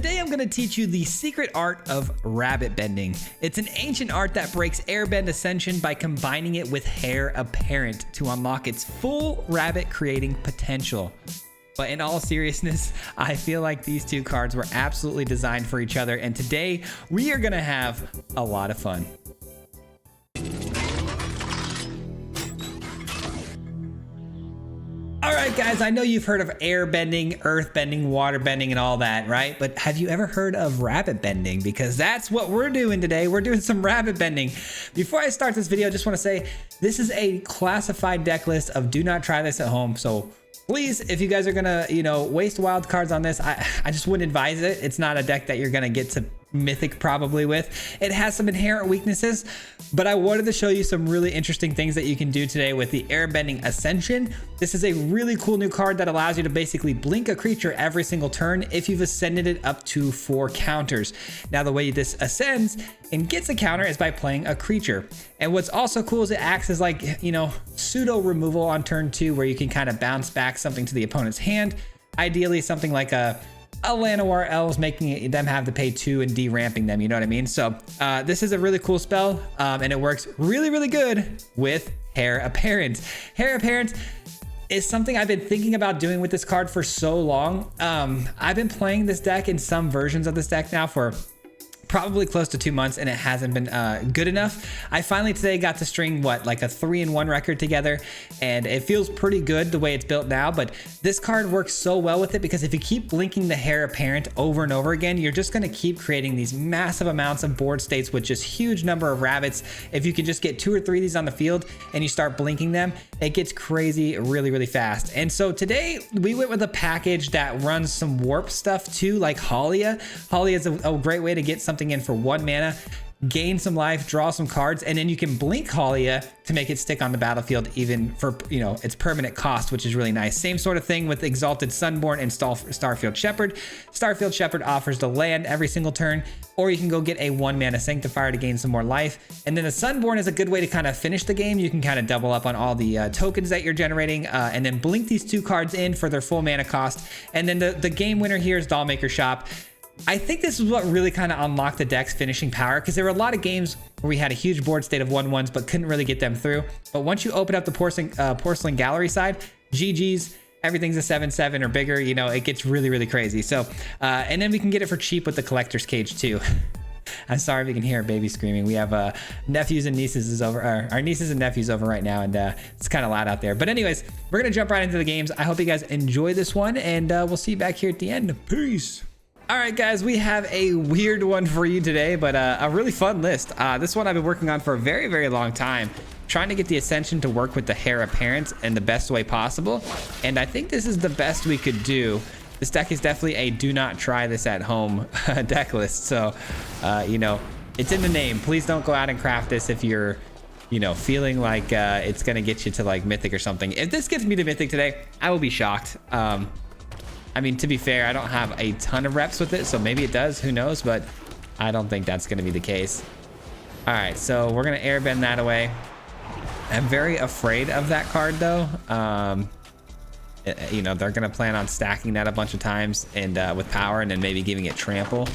Today I'm going to teach you the secret art of rabbit bending. It's an ancient art that breaks airbend ascension by combining it with heir apparent to unlock its full rabbit creating potential. But in all seriousness, I feel like these two cards were absolutely designed for each other, and today we are going to have a lot of fun. All right, guys, I know you've heard of air bending, earth bending, water bending, and all that, right? But have you ever heard of rabbit bending? Because that's what we're doing today. We're doing some rabbit bending. Before I start this video, I just want to say this is a classified deck list of do not try this at home. So please, if you guys are gonna, waste wild cards on this, I just wouldn't advise it. It's not a deck that you're gonna get to mythic probably with. It has some inherent weaknesses, but I wanted to show you some really interesting things that you can do today with the airbending ascension. This is a really cool new card that allows you to basically blink a creature every single turn if you've ascended it up to 4 counters. Now, the way this ascends and gets a counter is by playing a creature. And what's also cool is it acts as like, pseudo removal on turn 2, where you can kind of bounce back something to the opponent's hand. Ideally something like a Llanowar Elves, making them have to pay 2 and de-ramping them, you know what I mean? So this is a really cool spell, and it works really, really good with Heir Apparent. Heir Apparent is something I've been thinking about doing with this card for so long. I've been playing this deck in some versions of this deck now for probably close to 2 months, and it hasn't been good enough. I finally today got to string like a 3-in-1 record together, and it feels pretty good the way it's built now. But this card works so well with it because if you keep blinking the Heir Apparent over and over again, you're just going to keep creating these massive amounts of board states with just huge number of rabbits. If you can just get 2 or 3 of these on the field and you start blinking them, it gets crazy really, really fast. And so today we went with a package that runs some warp stuff too, like Halia. Halia is a great way to get something in for 1 mana, gain some life, draw some cards, and then you can blink Halia to make it stick on the battlefield even for its permanent cost, which is really nice. Same sort of thing with Exalted Sunborn and Starfield Shepherd. Starfield Shepherd offers to land every single turn, or you can go get a 1 mana Sanctifier to gain some more life. And then the Sunborn is a good way to kind of finish the game. You can kind of double up on all the tokens that you're generating, and then blink these 2 cards in for their full mana cost. And then the game winner here is Dollmaker Shop. I think this is what really kind of unlocked the deck's finishing power, because there were a lot of games where we had a huge board state of 1/1s but couldn't really get them through. But once you open up the porcelain gallery side, GG's, everything's a 7/7 or bigger. It gets really, really crazy. So and then we can get it for cheap with the collector's cage too. I'm sorry if you can hear a baby screaming. We have nephews and nieces our nieces and nephews over right now, and it's kind of loud out there. But anyways, we're gonna jump right into the games. I hope you guys enjoy this one, and we'll see you back here at the end. Peace. All right, guys, we have a weird one for you today, but a really fun list. This one I've been working on for a very, very long time, trying to get the Ascension to work with the Heir Apparent in the best way possible. And I think this is the best we could do. This deck is definitely a do not try this at home deck list. So, it's in the name. Please don't go out and craft this if you're, feeling like it's going to get you to like Mythic or something. If this gets me to Mythic today, I will be shocked. I mean, to be fair, I don't have a ton of reps with it, so maybe it does, who knows, but I don't think that's going to be the case. All right, so we're going to airbend that away. I'm very afraid of that card, though. They're going to plan on stacking that a bunch of times and with power, and then maybe giving it trample.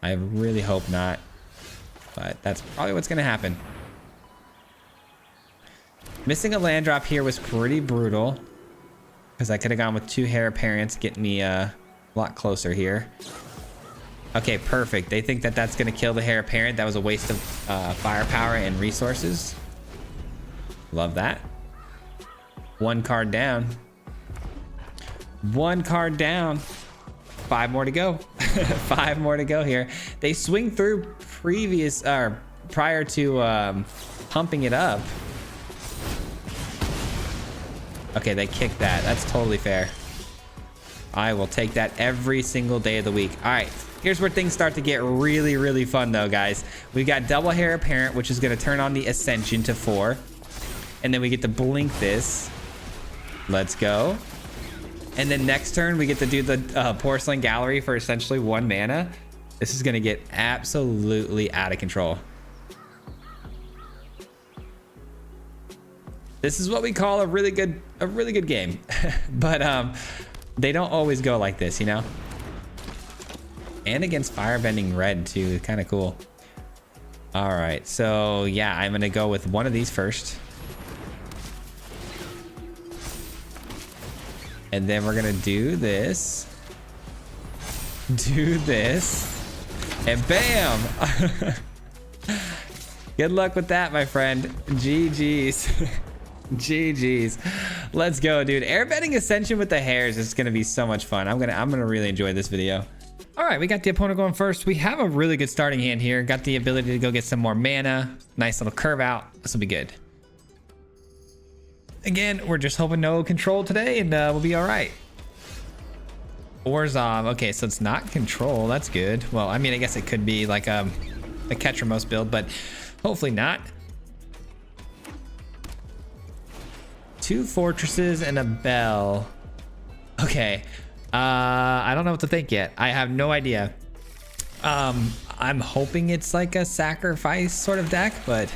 I really hope not, but that's probably what's going to happen. Missing a land drop here was pretty brutal, because I could have gone with 2 Heir Apparents, getting me a lot closer here. Okay, perfect. They think that that's going to kill the Heir Apparent. That was a waste of firepower and resources. Love that. 1 card down. 1 card down. 5 more to go. 5 more to go here. They swing through prior to pumping it up. Okay, they kicked that. That's totally fair. I will take that every single day of the week. All right, here's where things start to get really, really fun though, guys. We got double Heir Apparent, which is going to turn on the Ascension to 4. And then we get to blink this. Let's go. And then next turn, we get to do the Porcelain Gallery for essentially 1 mana. This is going to get absolutely out of control. This is what we call a really good game. But they don't always go like this, And against firebending red too, kind of cool. All right, so yeah, I'm gonna go with one of these first. And then we're gonna do this. Do this. And bam! Good luck with that, my friend. GG's. GG's. Let's go, dude. Airbending Ascension with the hares is gonna be so much fun. I'm gonna really enjoy this video. All right, we got the opponent going first. We have a really good starting hand here. Got the ability to go get some more mana. Nice little curve out. This will be good. Again, we're just hoping no control today, and we'll be all right. Orzhov. Okay, so it's not control. That's good. Well, I mean, I guess it could be like a catcher most build, but hopefully not. 2 fortresses and a bell. Okay. I don't know what to think yet. I have no idea. I'm hoping it's like a sacrifice sort of deck, but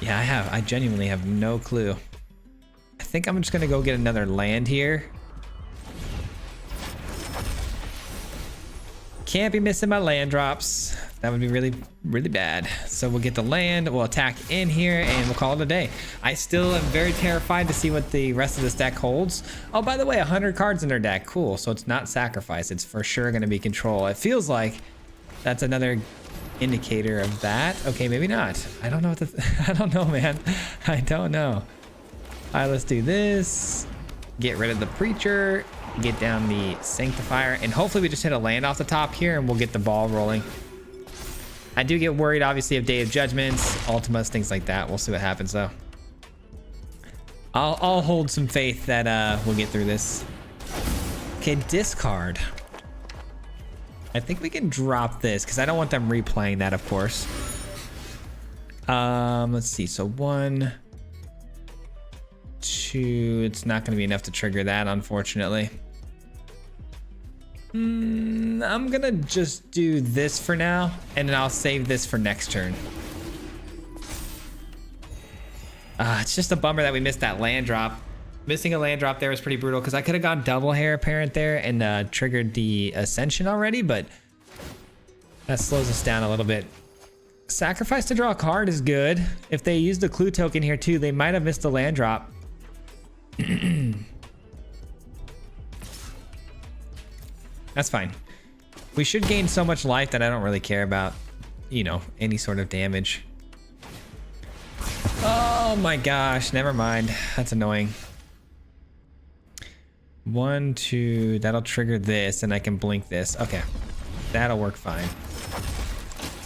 yeah, I genuinely have no clue. I think I'm just gonna go get another land here. Can't be missing my land drops. That would be really, really bad. So we'll get the land, we'll attack in here, and we'll call it a day. I still am very terrified to see what the rest of this deck holds. Oh, by the way, 100 cards in their deck. Cool. So it's not sacrifice. It's for sure going to be control. It feels like that's another indicator of that. Okay, maybe not. I don't know what I don't know, man. I don't know. All right, let's do this. Get rid of the preacher. Get down the sanctifier, and hopefully we just hit a land off the top here and we'll get the ball rolling. I do get worried, obviously, of Day of Judgments, Ultimas, things like that. We'll see what happens, though. I'll hold some faith that we'll get through this. Okay, discard. I think we can drop this because I don't want them replaying that, of course. Let's see. So 1, 2. It's not going to be enough to trigger that, unfortunately. I'm gonna just do this for now, and then I'll save this for next turn. It's just a bummer that we missed that land drop. Missing a land drop there was pretty brutal because I could have gone double Heir Apparent there and triggered the Ascension already, but that slows us down a little bit. Sacrifice to draw a card is good. If they use the clue token here too, they might have missed the land drop. That's fine. We should gain so much life that I don't really care about, you know, any sort of damage. Oh my gosh, never mind. That's annoying. 1, 2, that'll trigger this and I can blink this. Okay, that'll work fine.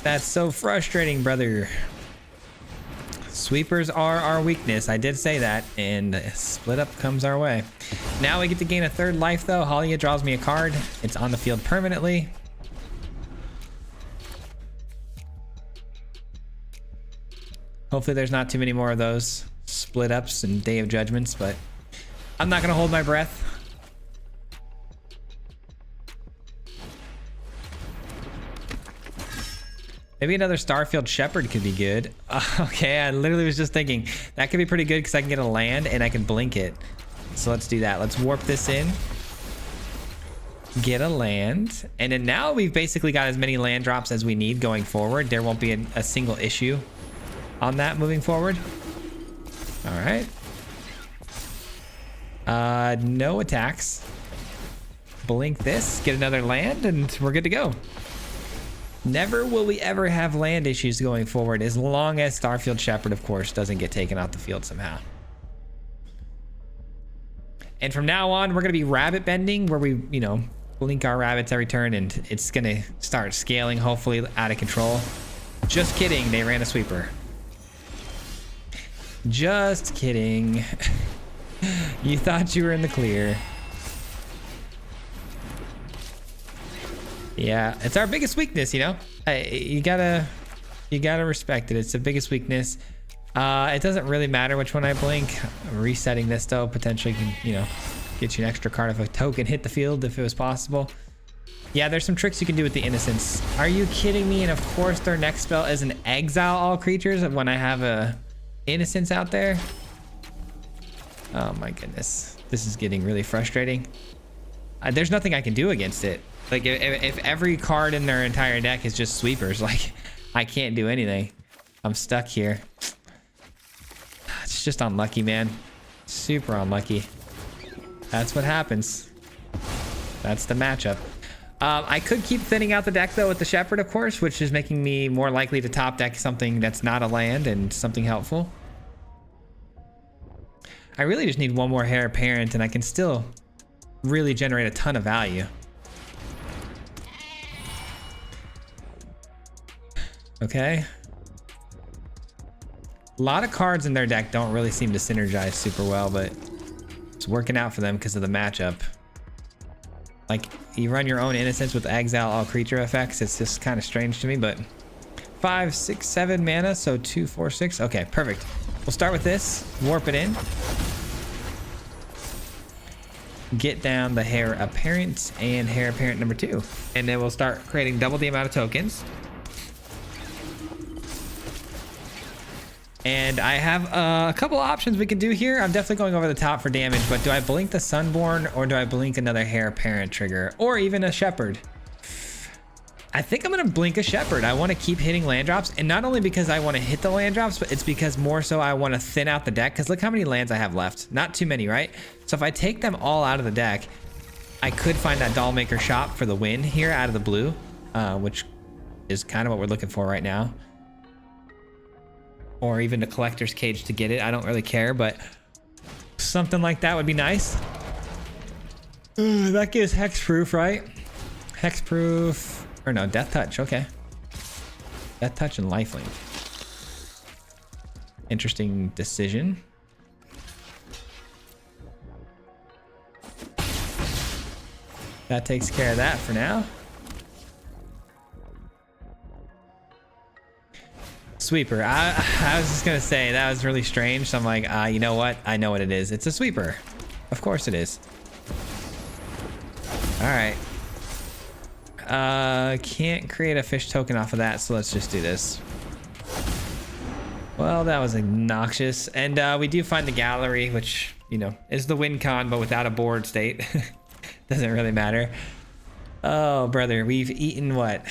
That's so frustrating, brother. Sweepers are our weakness. I did say that, and split up comes our way. Now we get to gain a 3rd life, though. Halia draws me a card. It's on the field permanently. Hopefully there's not too many more of those split ups and Day of Judgments, but I'm not going to hold my breath. Maybe another Starfield Shepherd could be good. Okay, I literally was just thinking that could be pretty good because I can get a land and I can blink it. So let's do that. Let's warp this in. Get a land. And then now we've basically got as many land drops as we need going forward. There won't be a single issue on that moving forward. All right. No attacks. Blink this, get another land, and we're good to go. Never will we ever have land issues going forward as long as Starfield Shepherd, of course, doesn't get taken off the field somehow. And from now on, we're going to be rabbit bending where we, you know, blink our rabbits every turn and it's going to start scaling, hopefully out of control. Just kidding. They ran a sweeper. Just kidding. You thought you were in the clear. Yeah, it's our biggest weakness, you know. You gotta respect it. It's the biggest weakness. It doesn't really matter which one I blink. Resetting this though potentially can, you know, get you an extra card if a token hit the field if it was possible. Yeah, there's some tricks you can do with the Innocence. Are you kidding me? And of course their next spell is an exile all creatures when I have a Innocence out there. Oh my goodness, this is getting really frustrating. There's nothing I can do against it. Like if every card in their entire deck is just sweepers, like I can't do anything. I'm stuck here. It's just unlucky, man. Super unlucky. That's what happens. That's the matchup. I could keep thinning out the deck though with the Shepherd, of course, which is making me more likely to top deck something that's not a land and something helpful. I really just need one more Heir Apparent and I can still really generate a ton of value. Okay. A lot of cards in their deck don't really seem to synergize super well, but it's working out for them because of the matchup. Like, you run your own Innocence with Exile all creature effects. It's just kind of strange to me, but 5, 6, 7 mana, so 2, 4, 6. Okay, perfect. We'll start with this, warp it in. Get down the Heir Apparent and Heir Apparent number 2. And then we'll start creating double the amount of tokens. And I have a couple options we can do here. I'm definitely going over the top for damage, but do I blink the Sunborn or do I blink another Heir Apparent trigger or even a Shepherd? I think I'm gonna blink a Shepherd. I want to keep hitting land drops, and not only because I want to hit the land drops, but it's because more so I want to thin out the deck, because look how many lands I have left. Not too many, right? So if I take them all out of the deck, I could find that Dollmaker shop for the win here out of the blue, which is kind of what we're looking for right now. Or even the Collector's Cage to get it. I don't really care, but something like that would be nice. That gives Hexproof, right? Hexproof, or no, Death Touch, okay. Death Touch and Lifelink. Interesting decision. That takes care of that for now. Sweeper. I was just gonna say that was really strange, so I'm like, you know what? I know what it is. It's a sweeper. Of course it is. All right. Can't create a fish token off of that, so let's just do this. Well, that was obnoxious. And we do find the gallery, which, you know, is the win con, but without a board state. Doesn't really matter. Oh, brother, we've eaten what?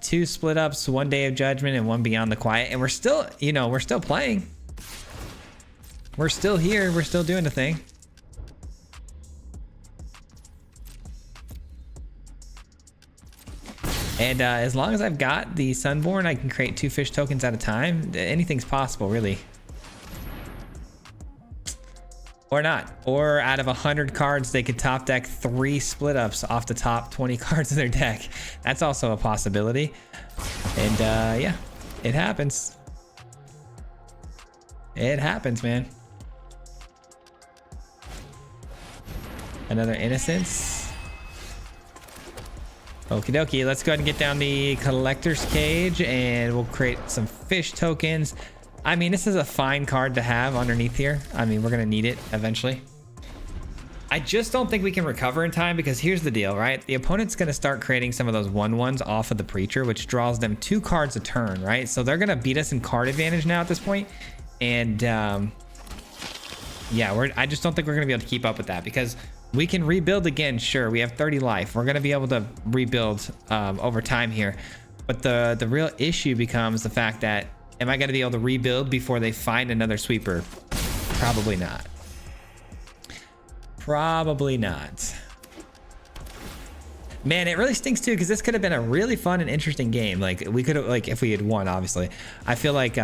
2 split ups, 1 Day of Judgment, and 1 Beyond the Quiet, and we're still, you know, we're still playing. We're still here. We're still doing the thing. And as long as I've got the Sunborn, I can create 2 fish tokens at a time. Anything's possible, really. Or not. Or out of 100 cards, they could top deck 3 split ups off the top 20 cards of their deck. That's also a possibility. And yeah, it happens. It happens, man. Another Innocence. Okie dokie, let's go ahead and get down the Collector's Cage and we'll create some fish tokens. I mean, this is a fine card to have underneath here. I mean, we're gonna need it eventually. I just don't think we can recover in time because here's the deal, right? The opponent's gonna start creating some of those 1/1s off of the Preacher, which draws them 2 cards a turn, right? So they're gonna beat us in card advantage now at this point. And yeah, I just don't think we're gonna be able to keep up with that because we can rebuild again, sure. We have 30 life. We're gonna be able to rebuild over time here. But the real issue becomes the fact that, am I gonna be able to rebuild before they find another sweeper? Probably not. Probably not. Man, it really stinks too, because this could have been a really fun and interesting game. Like, we could have, like, if we had won, obviously. I feel like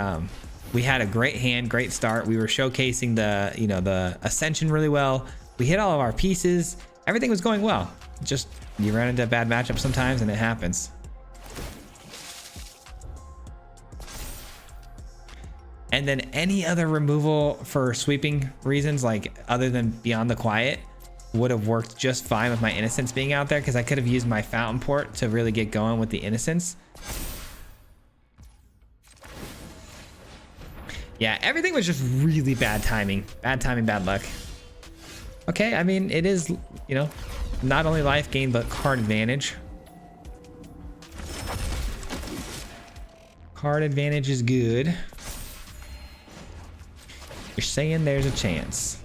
we had a great hand, great start. We were showcasing the, you know, the Ascension really well. We hit all of our pieces. Everything was going well. Just, you run into a bad matchup sometimes and it happens. And then any other removal for sweeping reasons, like other than Beyond the Quiet, would have worked just fine with my Innocence being out there because I could have used my Fountain Port to really get going with the Innocence. Yeah, everything was just really bad timing. Bad timing, bad luck. Okay, I mean, it is, you know, not only life gain, but card advantage. Card advantage is good. You're saying there's a chance.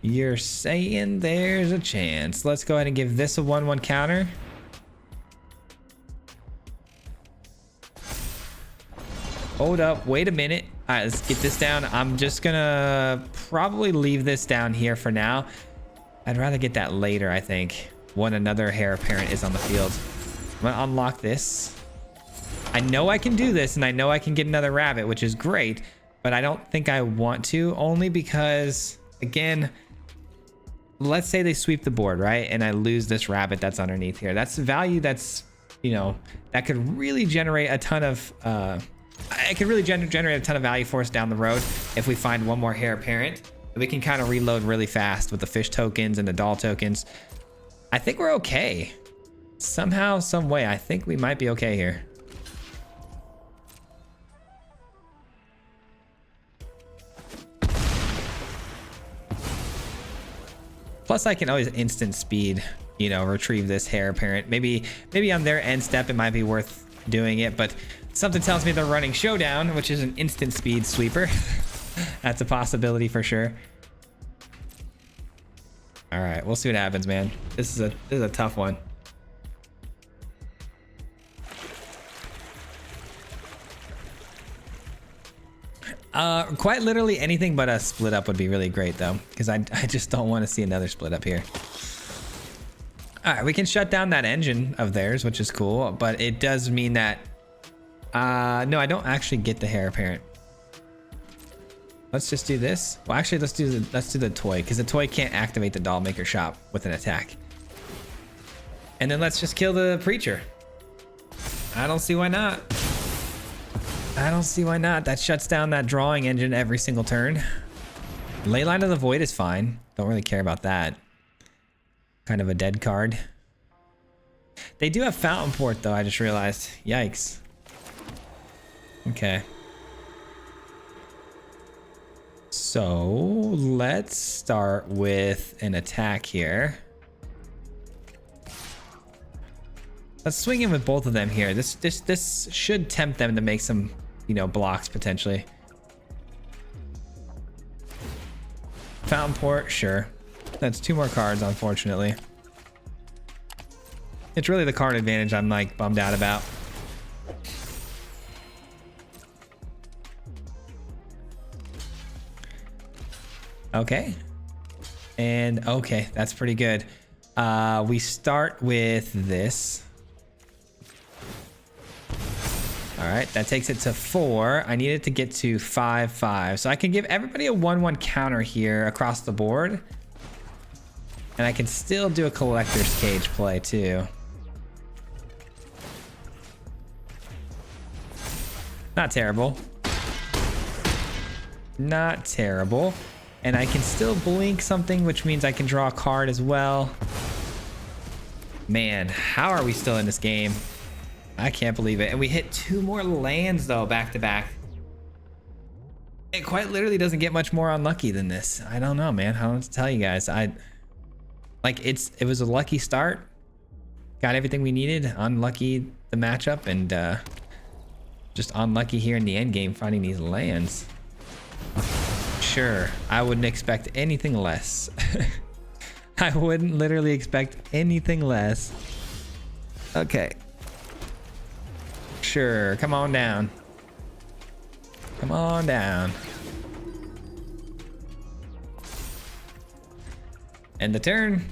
You're saying there's a chance. Let's go ahead and give this a 1/1 counter. Hold up, wait a minute. All right, let's get this down. I'm just gonna probably leave this down here for now. I'd rather get that later, I think, when another heir apparent is on the field. I'm gonna unlock this. I know I can do this, and I know I can get another rabbit, which is great, but I don't think I want to, only because, again, let's say they sweep the board, right? And I lose this rabbit that's underneath here. That's value that's, you know, that could really generate a ton of, it could really generate a ton of value for us down the road if we find one more heir apparent. We can kind of reload really fast with the fish tokens and the doll tokens. I think we're okay. Somehow, some way, I think we might be okay here. Plus, I can always instant speed, you know, retrieve this heir apparent. Maybe on their end step, it might be worth doing it, but something tells me they're running showdown, which is an instant speed sweeper. That's a possibility for sure. All right, we'll see what happens, man. This is a tough one. Quite literally anything but a split up would be really great though, because I just don't want to see another split up here. All right, we can shut down that engine of theirs, which is cool, but it does mean that no, I don't actually get the heir apparent. Let's just do this. Well, actually, let's do the toy, because the toy can't activate the doll maker shop with an attack. And then let's just kill the preacher. I don't see why not. I don't see why not. That shuts down that drawing engine every single turn. Leyline of the Void is fine. Don't really care about that. Kind of a dead card. They do have Fountain Port though, I just realized. Yikes. Okay. So let's start with an attack here. Let's swing in with both of them here. This should tempt them to make some, you know, blocks potentially. Fountain Port, sure. That's 2 more cards, unfortunately. It's really the card advantage I'm like bummed out about. Okay. And okay, that's pretty good. We start with this. All right, that takes it to 4. I need it to get to 5/5. So I can give everybody a 1/1 counter here across the board. And I can still do a collector's cage play too. Not terrible. Not terrible. And I can still blink something, which means I can draw a card as well. Man, how are we still in this game? I can't believe it. And we hit 2 more lands though, back to back. It quite literally doesn't get much more unlucky than this. I don't know, man. I don't know what to tell you guys. It was a lucky start. Got everything we needed. Unlucky the matchup, and just unlucky here in the end game finding these lands. Sure, I wouldn't expect anything less. I wouldn't literally expect anything less. Okay. Sure, come on down. Come on down. End the turn.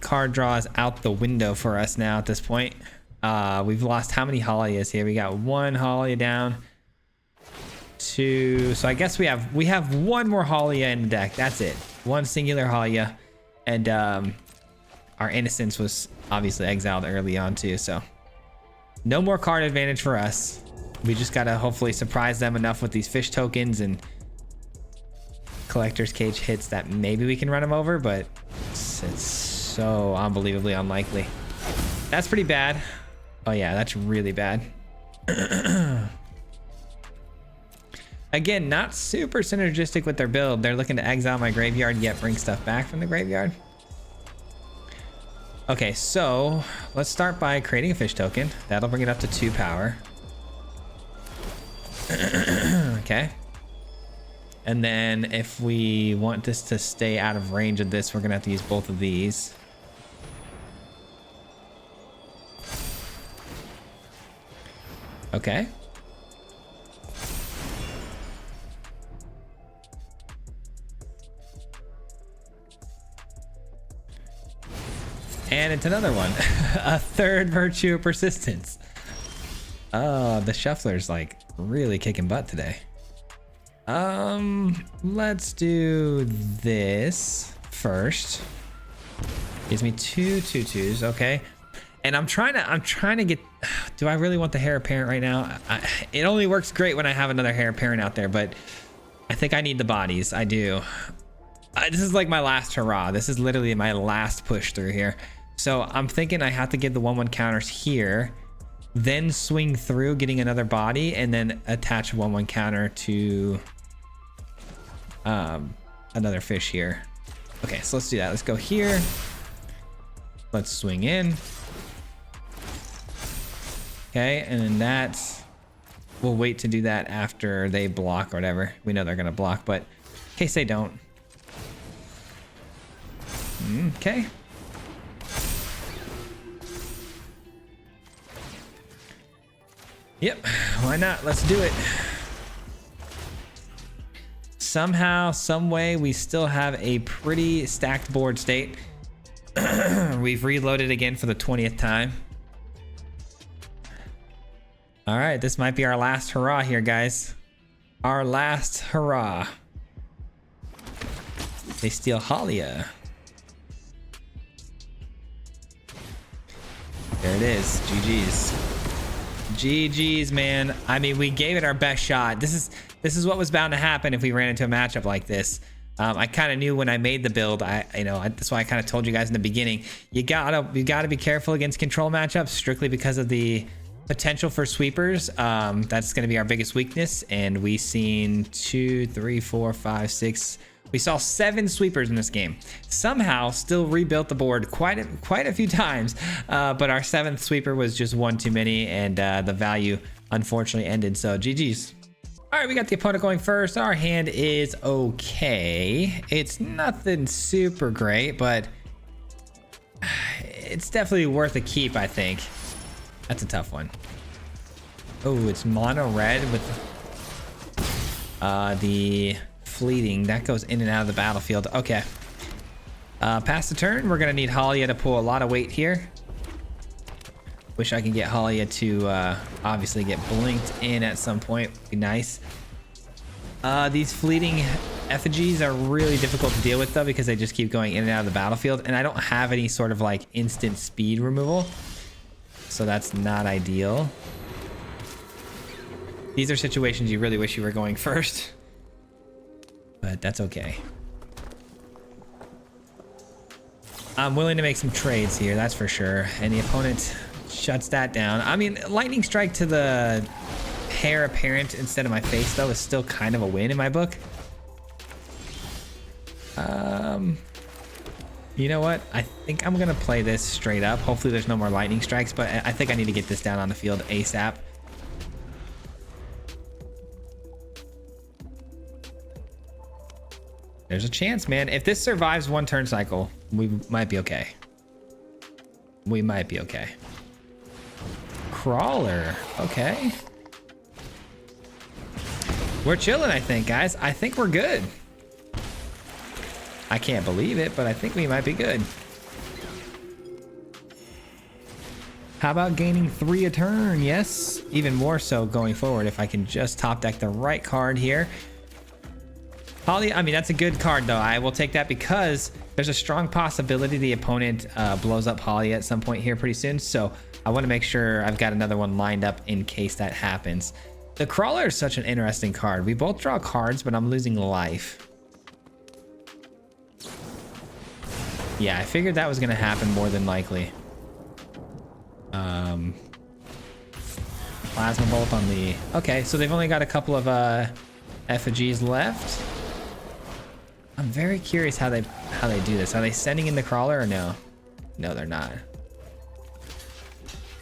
Card draw is out the window for us now at this point. We've lost how many Holias here? We got 1 Holia down. 2. So I guess we have 1 more Holia in the deck. That's it. 1 singular Holia. And our Innocence was obviously exiled early on too, so no more card advantage for us. We just gotta hopefully surprise them enough with these fish tokens and collector's cage hits that maybe we can run them over, but it's so unbelievably unlikely. That's pretty bad. Oh yeah, that's really bad. Again, not super synergistic with their build. They're looking to exile my graveyard, yet bring stuff back from the graveyard. Okay, so let's start by creating a fish token. That'll bring it up to 2 power. Okay. And then if we want this to stay out of range of this, we're gonna have to use both of these. Okay. And it's another one. A third Virtue of Persistence. Oh, the shuffler's like really kicking butt today. Let's do this first. Gives me 2 2/2s, okay. And I'm trying to get, do I really want the heir apparent right now? It only works great when I have another heir apparent out there, but I think I need the bodies. I do. This is like my last hurrah. This is literally my last push through here. So I'm thinking I have to give the 1/1 counters here, then swing through getting another body, and then attach a 1/1 counter to another fish here. Okay, so let's do that. Let's go here. Let's swing in. Okay, and then that's, we'll wait to do that after they block or whatever. We know they're gonna block, but in case they don't. Okay. Yep, why not? Let's do it. Somehow, some way, we still have a pretty stacked board state. We've reloaded again for the 20th time. All right, this might be our last hurrah here, guys. Our last hurrah. They steal Halia. There it is. GG's. GG's, man. I mean, we gave it our best shot. This is what was bound to happen if we ran into a matchup like this. I kind of knew when I made the build. That's why I kind of told you guys in the beginning. You gotta be careful against control matchups, strictly because of the potential for sweepers. That's going to be our biggest weakness, and we seen 2, 3, 4, 5, 6. We saw 7 sweepers in this game. Somehow still rebuilt the board quite a few times, but our 7th sweeper was just one too many, and the value unfortunately ended. So GG's. All right, we got the opponent going first. Our hand is okay. It's nothing super great, but it's definitely worth a keep, I think. That's a tough one. Oh, it's mono red with the fleeting. That goes in and out of the battlefield. Okay. Past the turn, we're going to need Halia to pull a lot of weight here. Wish I could get Halia to obviously get blinked in at some point. Would be nice. These fleeting effigies are really difficult to deal with, though, because they just keep going in and out of the battlefield. And I don't have any sort of like instant speed removal. So that's not ideal. These are situations you really wish you were going first, but that's okay. I'm willing to make some trades here, that's for sure. And the opponent shuts that down. I mean, lightning strike to the hair apparent instead of my face, though, is still kind of a win in my book. You know what? I think I'm gonna play this straight up. Hopefully there's no more lightning strikes, but I think I need to get this down on the field ASAP. There's a chance, man. If this survives one turn cycle, we might be okay. We might be okay. Crawler. Okay. We're chilling, I think, guys. I think we're good. I can't believe it, but I think we might be good. How about gaining 3 a turn? Yes, even more so going forward if I can just top deck the right card here. Halia, I mean, that's a good card, though. I will take that because there's a strong possibility the opponent blows up Halia at some point here pretty soon. So I want to make sure I've got another one lined up in case that happens. The Crawler is such an interesting card. We both draw cards, but I'm losing life. Yeah, I figured that was going to happen more than likely. Plasma Bolt on the... Okay, so they've only got a couple of effigies left. I'm very curious how they do this. Are they sending in the Crawler or no? No, they're not.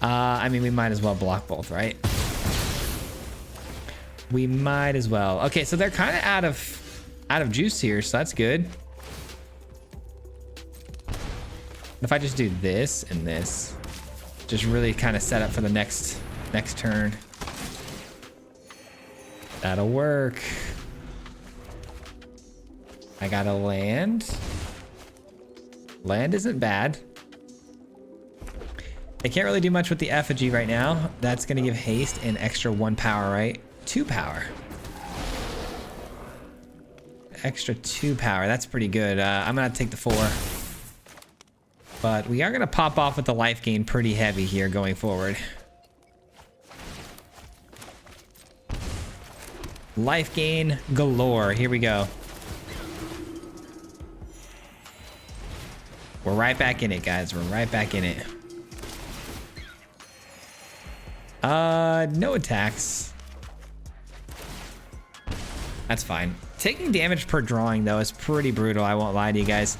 I mean, we might as well block both, right? We might as well. Okay, so they're kind of out of out of juice here, so that's good. If I just do this and this, just really kind of set up for the next turn. That'll work. I got a land. Land isn't bad. I can't really do much with the effigy right now. That's gonna give haste and extra 1 power, right? 2 power. Extra 2 power, that's pretty good. I'm gonna take the 4. But we are gonna pop off with the life gain pretty heavy here going forward. Life gain galore, here we go. We're right back in it, guys, we're right back in it. No attacks. That's fine. Taking damage per drawing, though, is pretty brutal. I won't lie to you guys.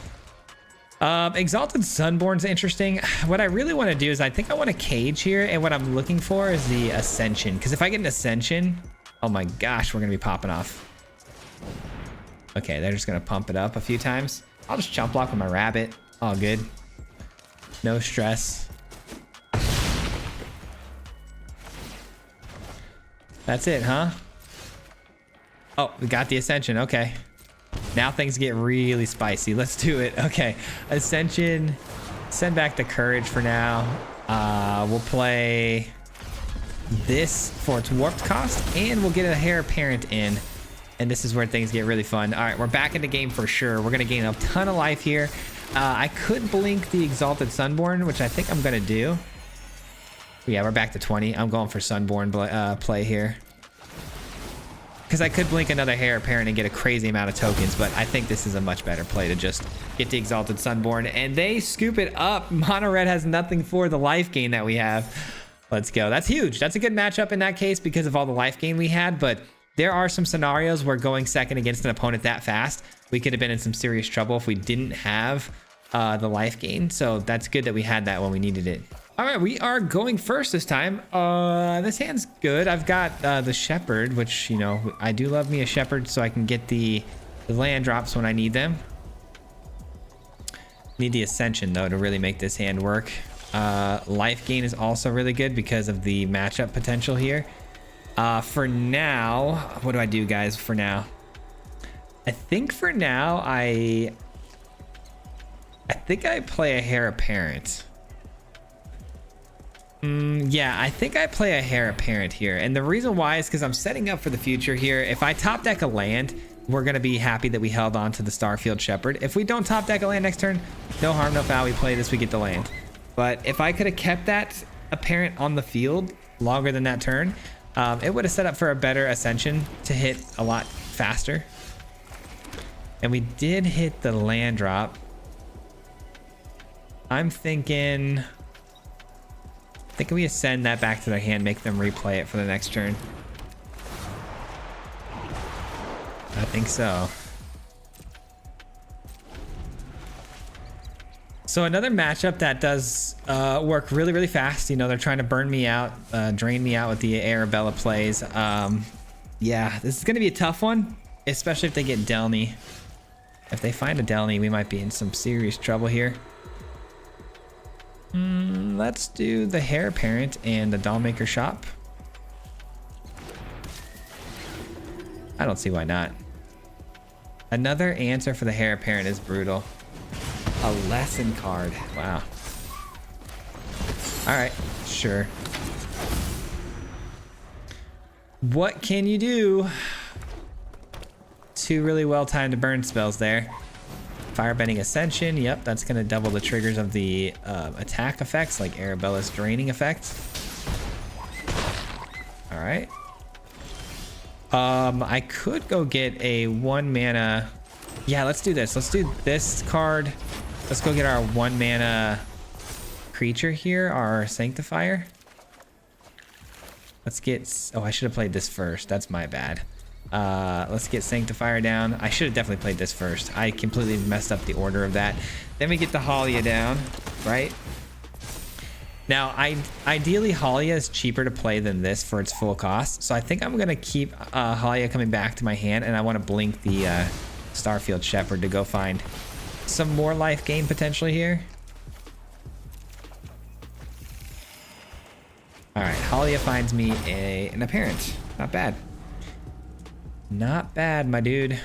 Exalted Sunborn's interesting. What I really want to do is I think I want a cage here, and what I'm looking for is the Ascension. Because if I get an Ascension, oh my gosh, we're going to be popping off. Okay, they're just going to pump it up a few times. I'll just chump block with my rabbit. All good. No stress. That's it, huh? Oh, we got the Ascension. Okay. Now things get really spicy. Let's do it. Okay. Ascension. Send back the Courage for now. We'll play this for its warped cost, and we'll get a Heir Apparent in. And this is where things get really fun. All right, we're back in the game for sure. We're going to gain a ton of life here. I could blink the Exalted Sunborn, which I think I'm going to do. Yeah, we're back to 20. I'm going for Sunborn play here. Because I could blink another Heir Apparent and get a crazy amount of tokens, but I think this is a much better play to just get the Exalted Sunborn. And they scoop it up. Mono Red has nothing for the life gain that we have. Let's go. That's huge. That's a good matchup in that case because of all the life gain we had, but there are some scenarios where going second against an opponent that fast, we could have been in some serious trouble if we didn't have the life gain. So that's good that we had that when we needed it. All right, we are going first this time. This hand's good. I've got the Shepherd, which, you know, I do love me a Shepherd so I can get the land drops when I need them. Need the Ascension, though, to really make this hand work. Life gain is also really good because of the matchup potential here. For now, what do I do, guys, for now? I think for now, I think I play a Heir Apparent. Yeah, I think I play a Heir Apparent here. And the reason why is because I'm setting up for the future here. If I top deck a land, we're going to be happy that we held on to the Starfield Shepherd. If we don't top deck a land next turn, no harm, no foul. We play this, we get the land. But if I could have kept that Apparent on the field longer than that turn, it would have set up for a better Ascension to hit a lot faster. And we did hit the land drop. I'm thinking we ascend that back to their hand, make them replay it for the next turn. I think so. So another matchup that does work really, really fast. You know, they're trying to burn me out, drain me out with the Arabella plays. Yeah, this is going to be a tough one, especially if they get Delny. If they find a Delny, we might be in some serious trouble here. Let's do the Heir Apparent and the Dollmaker Shop. I don't see why not. Another answer for the Heir Apparent is brutal. A lesson card. Wow. All right, sure. What can you do? Two really well-timed burn spells there. Firebending Ascension, yep, that's gonna double the triggers of the attack effects, like Arabella's draining effect. All right. I could go get a 1 mana. Yeah, let's do this. Let's do this card. Let's go get our 1 mana creature here, our Sanctifier. Let's get, oh, I should have played this first. That's my bad. Let's get Sanctifier down. I should have definitely played this first. I completely messed up the order of that. Then we get the Halia down, right? Now, ideally, Halia is cheaper to play than this for its full cost. So I think I'm going to keep Halia coming back to my hand, and I want to blink the Starfield Shepherd to go find some more life gain potentially here. All right, Halia finds me an apparent. Not bad. Not bad, my dude.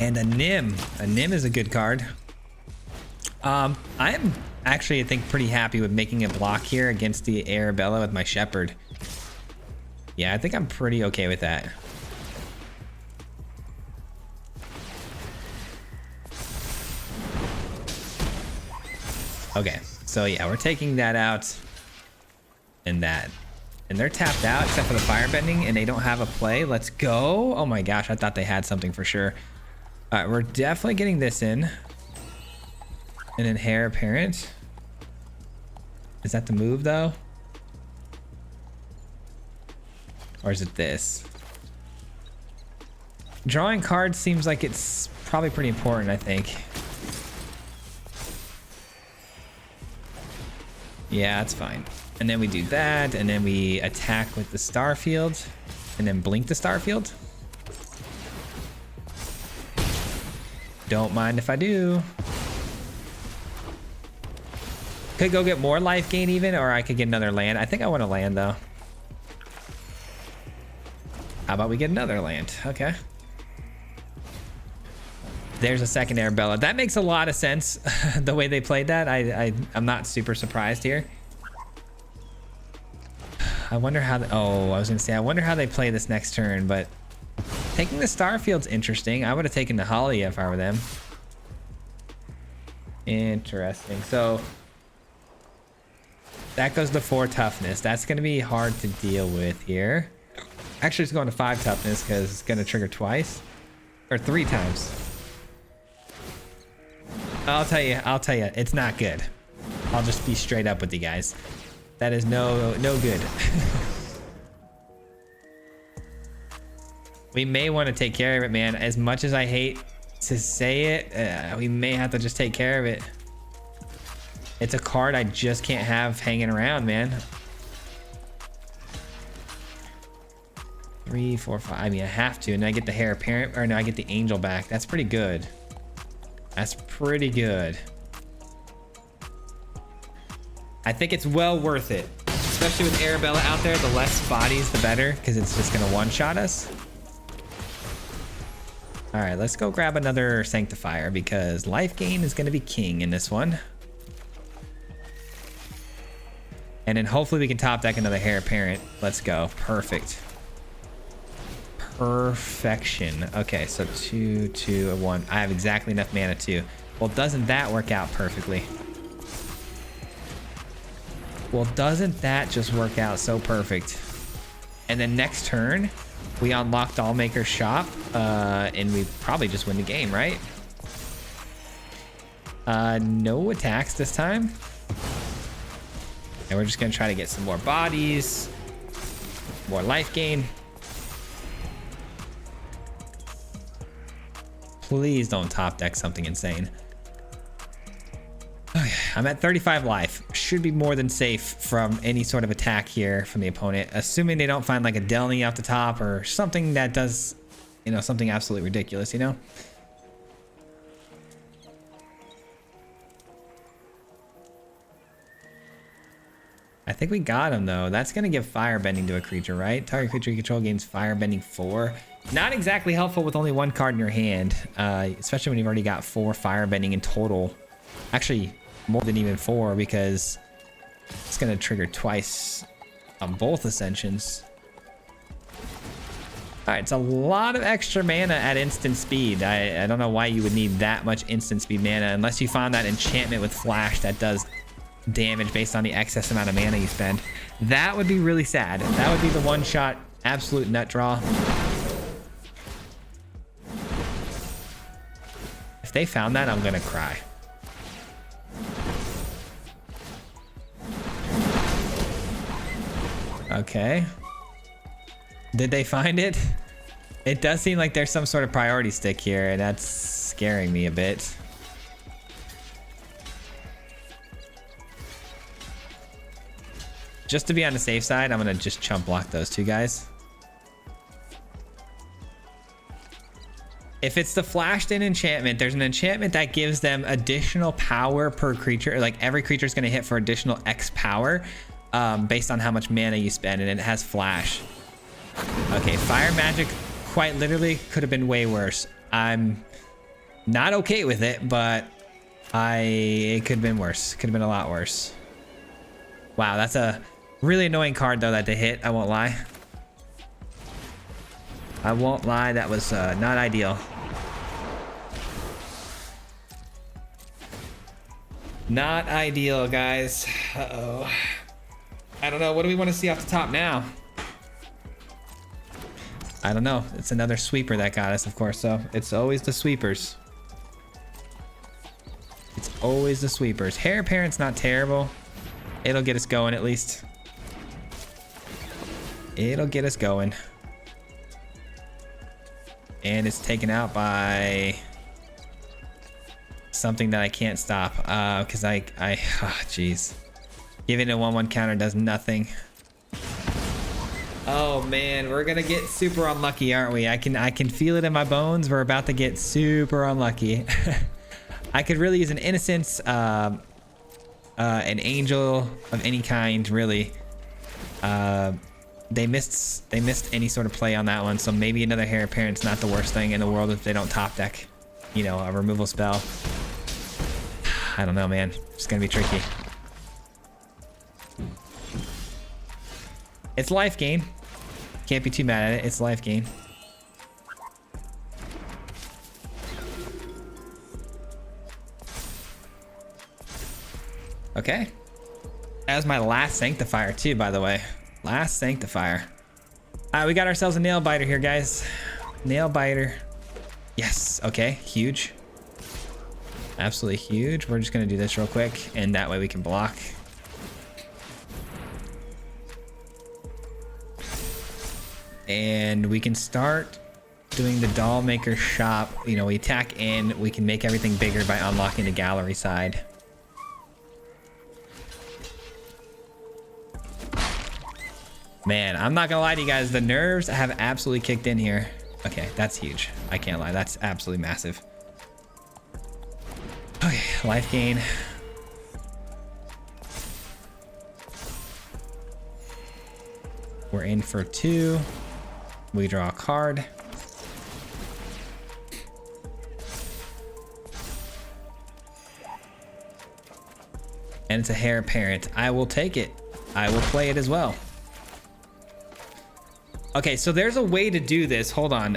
And a Nim. A Nim is a good card. I am actually, I think, pretty happy with making a block here against the Arabella with my Shepherd. Yeah, I think I'm pretty okay with that. Okay, so yeah, we're taking that out and that. And they're tapped out except for the firebending, and they don't have a play. Let's go. Oh my gosh, I thought they had something for sure. All right, we're definitely getting this in. And then Hair Apparent. Is that the move though? Or is it this? Drawing cards seems like it's probably pretty important, I think. Yeah, that's fine. And then we do that, and then we attack with the Starfield, and then blink the Starfield. Don't mind if I do. Could go get more life gain even, or I could get another land. I think I want to land though. How about we get another land? Okay. There's a second Arabella. That makes a lot of sense. The way they played that, I'm not super surprised here. I wonder how. Oh, I was gonna say I wonder how they play this next turn, but taking the Starfield's interesting. I would have taken the Holly if I were them. Interesting. So that goes to 4 toughness. That's gonna be hard to deal with here. Actually, it's going to 5 toughness because it's gonna trigger twice or 3 times. I'll tell you, it's not good. I'll just be straight up with you guys. That is no good. We may want to take care of it, man. As much as I hate to say it, we may have to just take care of it. It's a card I just can't have hanging around, man. 3, 4, 5. I mean, I have to, and I get the Hair Apparent, or no, I get the Angel back. That's pretty good. That's pretty good. I think it's well worth it, especially with Arabella out there. The less bodies, the better, because it's just gonna one-shot us. All right, let's go grab another Sanctifier because life gain is gonna be king in this one. And then hopefully we can top deck another Hair Apparent. Let's go. Perfect. Perfection. Okay, so 2, 2, 1. I have exactly enough mana too. Well, doesn't that work out perfectly? Well, doesn't that just work out so perfect? And then next turn, we unlock Dollmaker's Shop, and we probably just win the game, right? No attacks this time. And we're just gonna try to get some more bodies, more life gain. Please don't top deck something insane. Okay, I'm at 35 life. Should be more than safe from any sort of attack here from the opponent, assuming they don't find like a Delny off the top or something that does, you know, something absolutely ridiculous, you know? I think we got him though. That's gonna give firebending to a creature, right? Target creature you control gains firebending 4. Not exactly helpful with only 1 card in your hand, especially when you've already got 4 firebending in total. Actually, more than even 4 because it's gonna trigger twice on both Ascensions. All right, it's a lot of extra mana at instant speed. I don't know why you would need that much instant speed mana unless you found that enchantment with flash that does damage based on the excess amount of mana you spend. That would be really sad. That would be the one-shot absolute nut draw. If they found that, I'm gonna cry. Okay. Did they find it? It does seem like there's some sort of priority stick here, and that's scaring me a bit. Just to be on the safe side, I'm gonna just chump block those two guys. If it's the flashed in enchantment, there's an enchantment that gives them additional power per creature. Like every creature is going to hit for additional X power based on how much mana you spend, and it has flash. Okay, fire magic quite literally could have been way worse. I'm not okay with it, but it could have been worse. Could have been a lot worse. Wow, that's a really annoying card though that they hit. I won't lie. I won't lie, that was not ideal. Not ideal, guys. Uh-oh. I don't know. What do we want to see off the top now? I don't know. It's another sweeper that got us, of course. So it's always the sweepers. It's always the sweepers. Hair Parent's not terrible. It'll get us going at least. It'll get us going. And it's taken out by something that I can't stop because oh jeez, giving a 1/1 counter does nothing. Oh man, we're gonna get super unlucky, aren't we? I can feel it in my bones. We're about to get super unlucky. I could really use an innocence, an angel of any kind, really. They missed any sort of play on that one, so maybe another Hair Parent's not the worst thing in the world if they don't top deck, you know, a removal spell. I don't know, man. It's gonna be tricky. It's life gain. Can't be too mad at it. It's life gain. Okay. That was my last Sanctifier too, by the way. Last Sanctifier. All right, we got ourselves a Nail Biter here, guys. Nail Biter. Yes, okay, huge. Absolutely huge. We're just gonna do this real quick, and that way we can block. And we can start doing the Doll Maker shop. You know, we attack in, we can make everything bigger by unlocking the gallery side. Man, I'm not gonna lie to you guys, the nerves have absolutely kicked in here. Okay, that's huge. I can't lie, that's absolutely massive. Okay, life gain. We're in for 2. We draw a card. And it's a Hair Parent. I will take it. I will play it as well. Okay, so there's a way to do this. Hold on.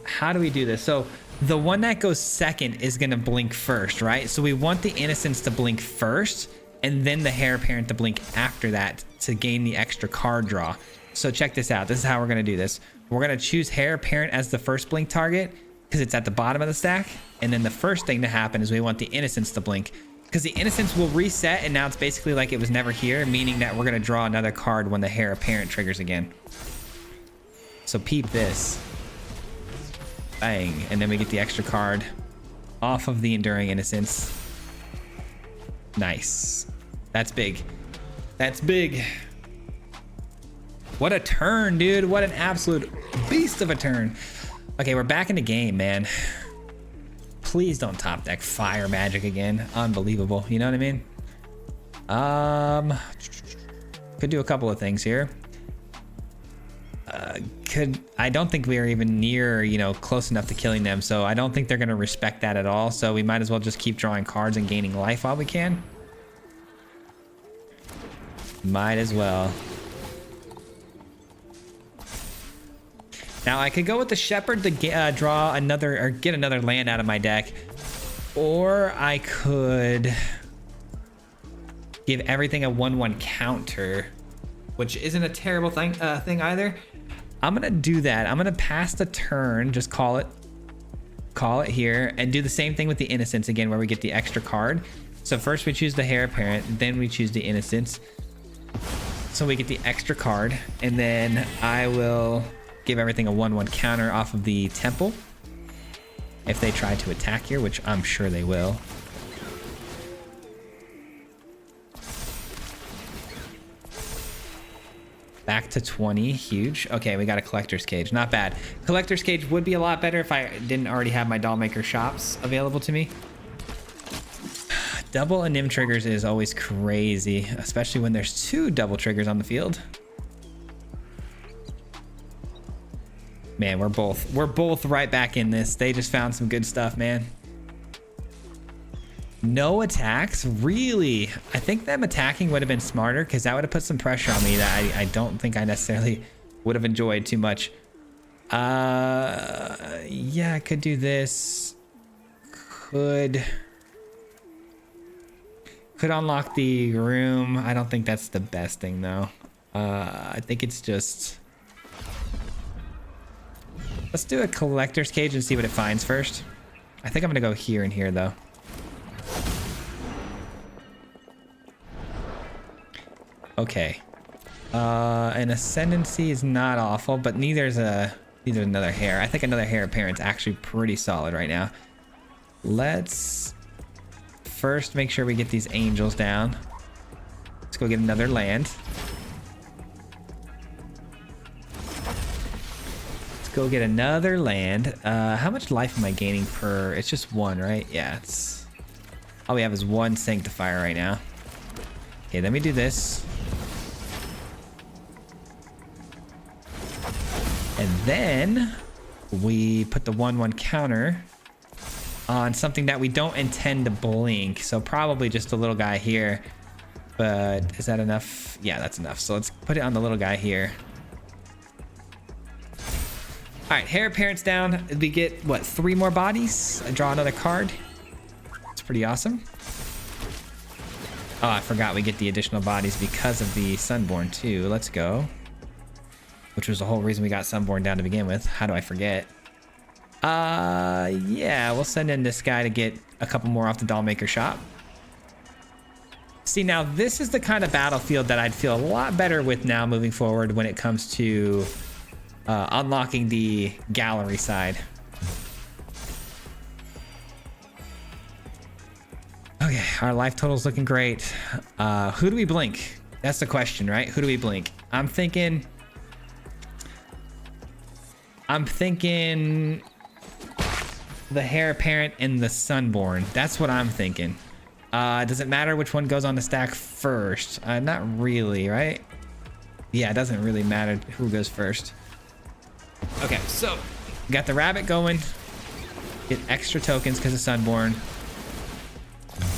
How do we do this? So the one that goes second is gonna blink first, right? So we want the Innocence to blink first, and then the Hair Parent to blink after that to gain the extra card draw. So check this out. This is how we're gonna do this. We're gonna choose Hair Parent as the first blink target because it's at the bottom of the stack. And then the first thing to happen is we want the Innocence to blink because the Innocence will reset, and now it's basically like it was never here, meaning that we're gonna draw another card when the Hair Parent triggers again. So peep this. Bang. And then we get the extra card off of the Enduring Innocence. Nice. That's big. That's big. What a turn, dude. What an absolute beast of a turn. Okay, we're back in the game, man. Please don't top deck Fire Magic again. Unbelievable. You know what I mean? Could do a couple of things here. I don't think we are even near, you know, close enough to killing them, so I don't think they're going to respect that at all, so we might as well just keep drawing cards and gaining life while we can. Might as well. Now I could go with the Shepherd to draw another, or get another land out of my deck, or I could give everything a 1/1 counter, which isn't a terrible thing either. I'm gonna do that. I'm gonna pass the turn, just call it here, and do the same thing with the Innocence again, where we get the extra card. So first we choose the Hair Parent, then we choose the Innocence, so we get the extra card, and then I will give everything a 1/1 counter off of the Temple if they try to attack here, which I'm sure they will. Back to 20. Huge. Okay, we got a collector's cage. Not bad. Collector's cage would be a lot better if I didn't already have my doll maker shops available to me. Double anim triggers is always crazy, especially when there's 2 double triggers on the field. Man, we're both right back in this. They just found some good stuff, man. No attacks? Really? I think them attacking would have been smarter because that would have put some pressure on me that I don't think I necessarily would have enjoyed too much. Yeah, I could do this. Could unlock the room. I don't think that's the best thing though. I think it's just... Let's do a collector's cage and see what it finds first. I think I'm gonna go here and here though. Okay. An ascendancy is not awful, but neither is another hare. I think another hare appearance actually pretty solid right now. Let's first make sure we get these angels down. Let's go get another land. Let's go get another land. How much life am I gaining per? It's just 1, right? Yeah, it's all we have is 1 sanctifier right now. Okay, let me do this. And then we put the 1/1 counter on something that we don't intend to blink. So probably just a little guy here. But is that enough? Yeah, that's enough. So let's put it on the little guy here. All right, hare appearance down. We get, what, 3 more bodies? I draw another card. It's pretty awesome. Oh, I forgot we get the additional bodies because of the Sunborn too. Let's go. Which was the whole reason we got Sunborn down to begin with. How do I forget? Yeah, we'll send in this guy to get a couple more off the doll maker shop. See, now this is the kind of battlefield that I'd feel a lot better with now moving forward when it comes to unlocking the gallery side. Okay, our life total's looking great. Who do we blink? That's the question, right? Who do we blink? I'm thinking the heir apparent and the Sunborn. That's what I'm thinking. Does it matter which one goes on the stack first? Not really, right? Yeah, it doesn't really matter who goes first. Okay, so we got the rabbit going. Get extra tokens because of Sunborn.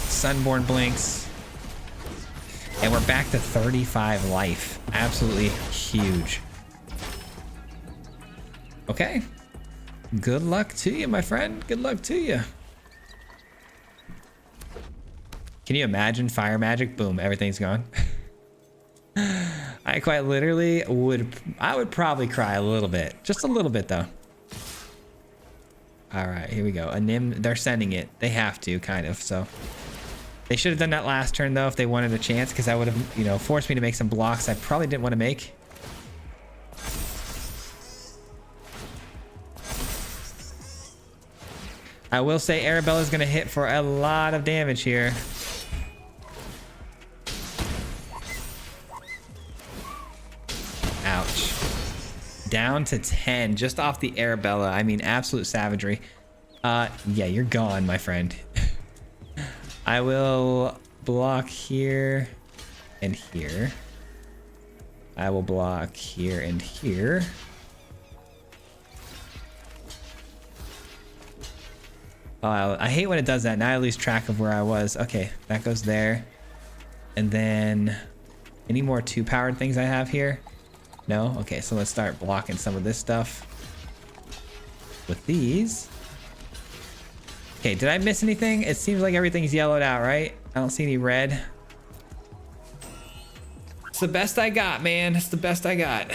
Sunborn blinks. And we're back to 35 life. Absolutely huge. Okay. Good luck to you, my friend. Good luck to you. Can you imagine fire magic? Boom, everything's gone. I quite literally would probably cry a little bit. Just a little bit though. All right, here we go. A Nim, they're sending it. They have to, kind of, so. They should have done that last turn though if they wanted a chance, because that would have, you know, forced me to make some blocks I probably didn't want to make. I will say Arabella's gonna hit for a lot of damage here. Ouch. Down to 10 just off the Arabella. I mean, absolute savagery. Yeah, you're gone, my friend. I will block here and here. I will block here and here. I hate when it does that. Now I lose track of where I was. Okay, that goes there. And then any more 2-powered things I have here? No? Okay, so let's start blocking some of this stuff with these. Okay, did I miss anything? It seems like everything's yellowed out, right? I don't see any red. It's the best I got, man. It's the best I got.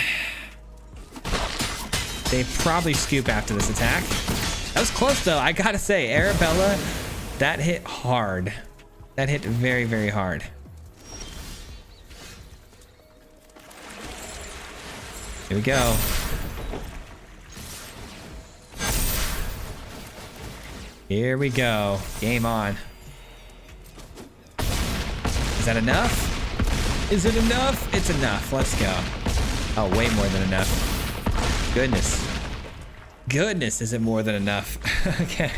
They probably scoop after this attack. That was close though, I gotta say. Arabella, that hit hard. That hit very, very hard. Here we go. Here we go. Game on. Is that enough? Is it enough? It's enough. Let's go. Oh, way more than enough. Goodness, is it more than enough? Okay.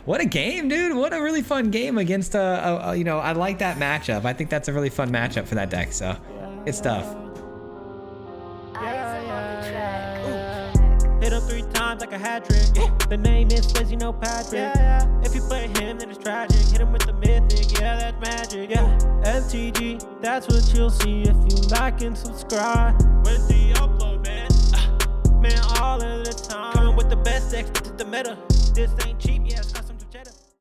What a game, dude. What a really fun game against you know, I like that matchup. I think that's a really fun matchup for that deck, so good stuff. Hit him 3 times like a hat trick. The name is Fizzy, no Patrick. If you play him, then it's tragic. Hit him with the mythic, yeah, that's magic. MTG, that's what you'll see if you like and subscribe. With the upload, man. Man, all of the time. Coming with the best decks, this is the meta. This ain't cheap, yes.